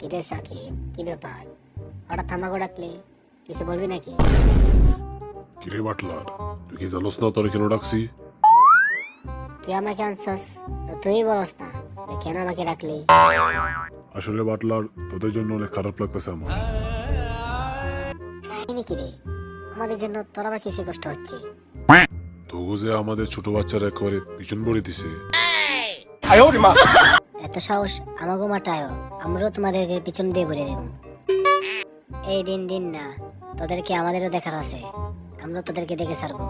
কিরে সাকিব, কি ব্যাপার? হঠাৎ থামাকে ডাকলে কিছু বলবি নাকি? কিরে বাটলার, তুই কি জানোস না তোর কেন ডাকছি? তুই আমাকে আনছস তো তুই বলস না যে কেন আমাকে ডাকলি? আসলে বাটলার, তোদের জন্য অনেক খারাপ লাগতেছে আমার। কাহিনী কিরে? আমাদের জন্য তোর আবার কিসে কষ্ট হচ্ছে? তবু যে আমাদের ছোট বাচ্চারা একেবারে পিছন পড়ে দিছে। এত সাহস আমাকে মাটায়, আমরাও তোমাদেরকে পিছন দিয়ে ভরে দেব। এই দিন দিন না, তোদেরকে আমাদেরও দেখার আছে, আমরা তোদেরকে দেখে ছাড়বো।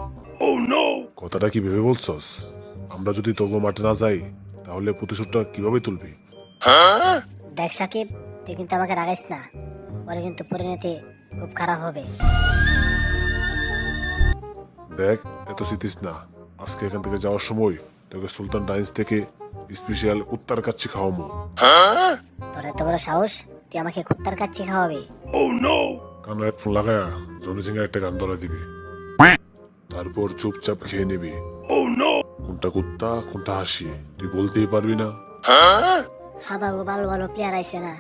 কথাটা কি ভেবে বলছস? আমরা যদি তবু মাঠে না যাই তাহলে প্রতিশোধটা কিভাবে তুলবি? দেখ সাকিব, তুই কিন্তু আমাকে রাগাইস না, পরে কিন্তু পরিণতি খুব খারাপ হবে। দেখ, এত শীতিস না। আজকে এখান থেকে যাওয়ার সময় তোকে সুলতান ডাইন্স থেকে স্পেশাল উত্তর কাচ্চি খাওয়াবো। তোর এত বড় সাহস, তুই আমাকে কুত্তার কাচ্চি খাওয়াবি? কানে হেডফোন লাগায়া জনি সিং এর একটা গান ধরে দিবি, তারপর চুপচাপ খেয়ে নিবি। কোনটা কুত্তা কোনটা হাসি তুই বলতেই পারবি না। হ্যাঁ বাবু, ভালো ভালো প্লেয়ার আইছে না,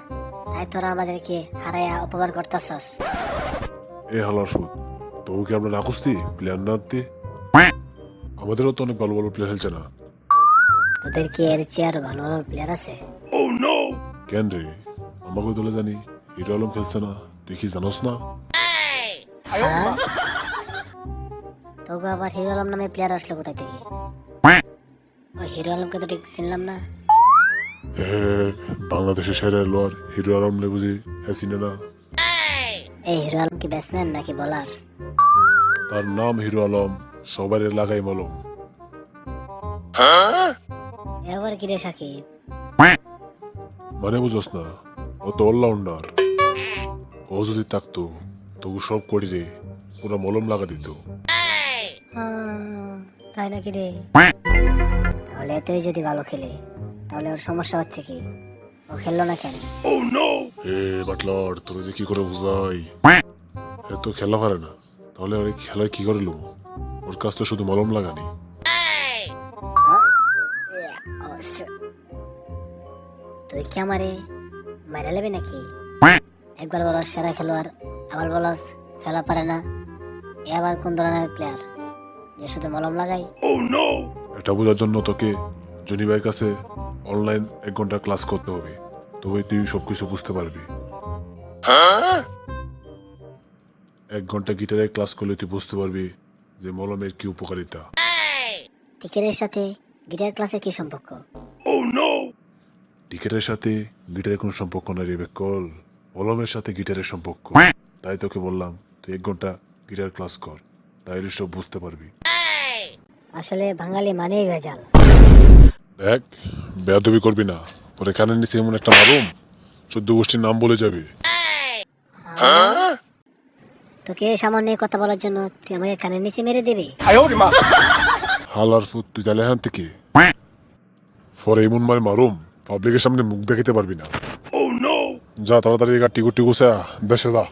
তাই তোরা আমাদেরকে হারাইয়া অপমান করতেছস। এ হালার ফুট, তবু কি আমরা না খুঁজছি প্লেয়ার না আনতে? আমাদেরও তো অনেক ভালো ভালো প্লেয়ার খেলছে না। তোদের কি এর চেয়ে আরো ভালো ভালো প্লেয়ার আছে? কেন রে, আমাকে দলে জানি হিরো আলম খেলছে না, তুই কি জানোস না? হ্যাঁ? তোকে আবার হিরো আলম নামে প্লেয়ার আসলো কোথায় থেকে? ওই হিরো আলমকে তো ঠিক চিনলাম না। বাংলাদেশের সেরা লোয়ার হিরো আলম লে বুঝি হ্যাঁ চিনে না? এই হিরো আলম কি ব্যাটসম্যান নাকি বলার? তার নাম হিরো আলম, সবাই লাগাই মলম। এবার কি রে সাকিব? মানে বুঝোস না, ও তো অলরাউন্ডার। ও যদি থাকতো তবু সব করি রে পুরো মলম লাগা দিত। তাই নাকি রে? তাহলে তুই যদি ভালো খেলে তাহলে ওর সমস্যা হচ্ছে কি? ও খেললো না কেন? হে বাটলার, তোর যে কি করে বুঝাই, এ তো খেলা পারে না, তাহলে ওর খেলায় কি করে লুম? ওর কাজ তো শুধু মলম লাগানি। তুই কি আমারে মারা লেবে নাকি? একবার বলস সেরা খেলোয়াড়, আবার বলস খেলা পারে না। এ আবার কোন ধরনের প্লেয়ার যে শুধু মলম লাগাই? এটা বোঝার জন্য তোকে জনি ভাইয়ের কাছে অনলাইন 1 ঘন্টা ক্লাস করতে হবে, তবে তুই সবকিছু বুঝতে পারবি। 1 ঘন্টা গিটারের ক্লাস করলে তুই বুঝতে পারবি যে মলমের কি উপকারিতা। টিকেটের সাথে গিটার ক্লাসের কি সম্পর্ক? টিকেটের সাথে গিটারের কোনো সম্পর্ক নাই রে বেকল, মলমের সাথে গিটারের সম্পর্ক। তাই তোকে বললাম তুই 1 ঘন্টা গিটার ক্লাস কর, তাইলে সব বুঝতে পারবি। আসলে বাঙালি মানেই ভেজাল। দেখ, বেয়াদবি করবি না, পরে কানের নিচে এমন একটা মারুম 14 গোষ্ঠীর নাম বলে যাবে। তোকে সামান্য কথা বলার জন্য তুই আমাকে কানের নিচে মেরে দিবি? হালার ফুট, তুই জালে হান থেকে পরে এমন মানে মারুম পাবলিকের সামনে মুখ দেখাতে পারবি না। যা তাড়াতাড়ি টিকু টিকু দেশে যা।